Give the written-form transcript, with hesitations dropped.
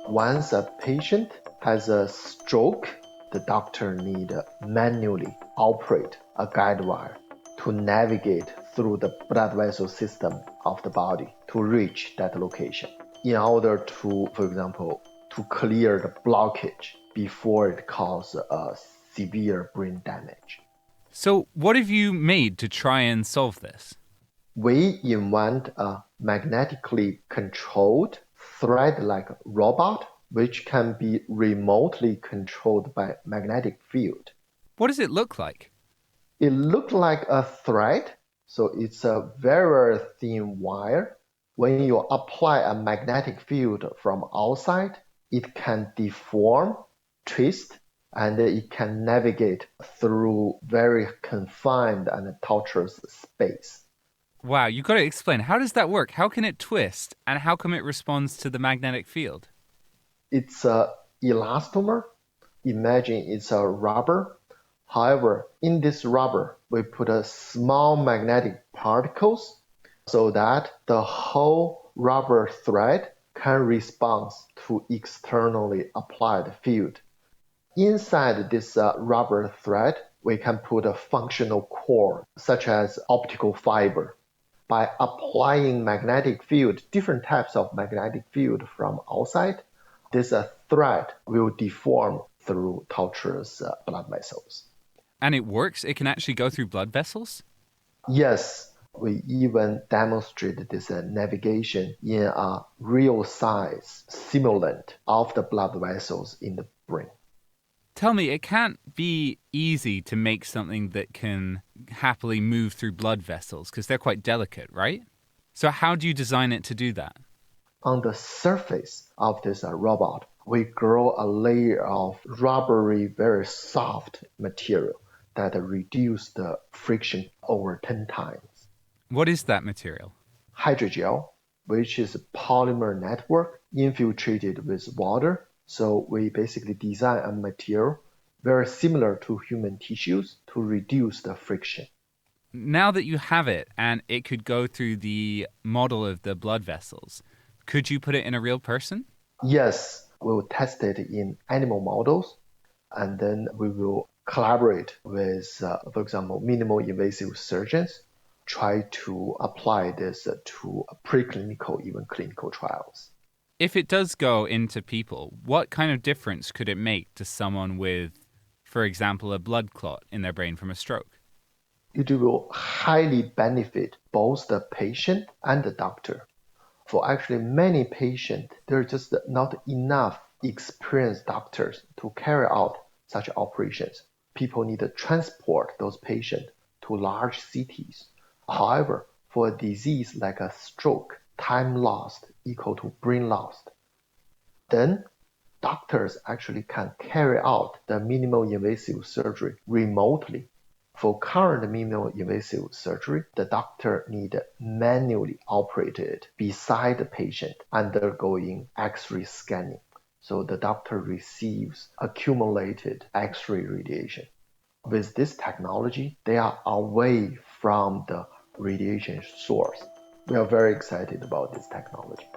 Once a patient has a stroke, the doctor need manually operate a guide wire to navigate through the blood vessel system of the body to reach that location in order to, for example, to clear the blockage before it causes a severe brain damage. So, what have you made to try and solve this? We invent a magnetically controlled thread-like robot which can be remotely controlled by magnetic field. What does it look like? It looks like a thread, so it's a very thin wire. When you apply a magnetic field from outside, it can deform, twist, and it can navigate through very confined and tortuous space. Wow, you got to explain. How does that work? How can it twist? And how come it responds to the magnetic field? It's a elastomer. Imagine it's a rubber. However, in this rubber, we put a small magnetic particles so that the whole rubber thread can respond to externally applied field. Inside this rubber thread, we can put a functional core, such as optical fiber. By applying magnetic field, different types of magnetic field from outside, this thread will deform through tortuous blood vessels. And it works? It can actually go through blood vessels? Yes, we even demonstrated this navigation in a real size simulant of the blood vessels in the brain. Tell me, it can't be easy to make something that can happily move through blood vessels because they're quite delicate, right? So, how do you design it to do that? On the surface of this robot, we grow a layer of rubbery, very soft material that reduce the friction over 10 times. What is that material? Hydrogel, which is a polymer network infiltrated with water. So we basically design a material very similar to human tissues to reduce the friction. Now that you have it and it could go through the model of the blood vessels, could you put it in a real person? Yes, we will test it in animal models, and then we will collaborate with, for example, minimal invasive surgeons, try to apply this to preclinical, even clinical trials. If it does go into people, what kind of difference could it make to someone with, for example, a blood clot in their brain from a stroke? It will highly benefit both the patient and the doctor. For actually many patients, there are just not enough experienced doctors to carry out such operations. People need to transport those patients to large cities. However, for a disease like a stroke, time lost equal to brain lost. Then doctors actually can carry out the minimal invasive surgery remotely. For current minimal invasive surgery, the doctor need manually operate it beside the patient undergoing X-ray scanning. So the doctor receives accumulated X-ray radiation. With this technology, they are away from the radiation source. We are very excited about this technology.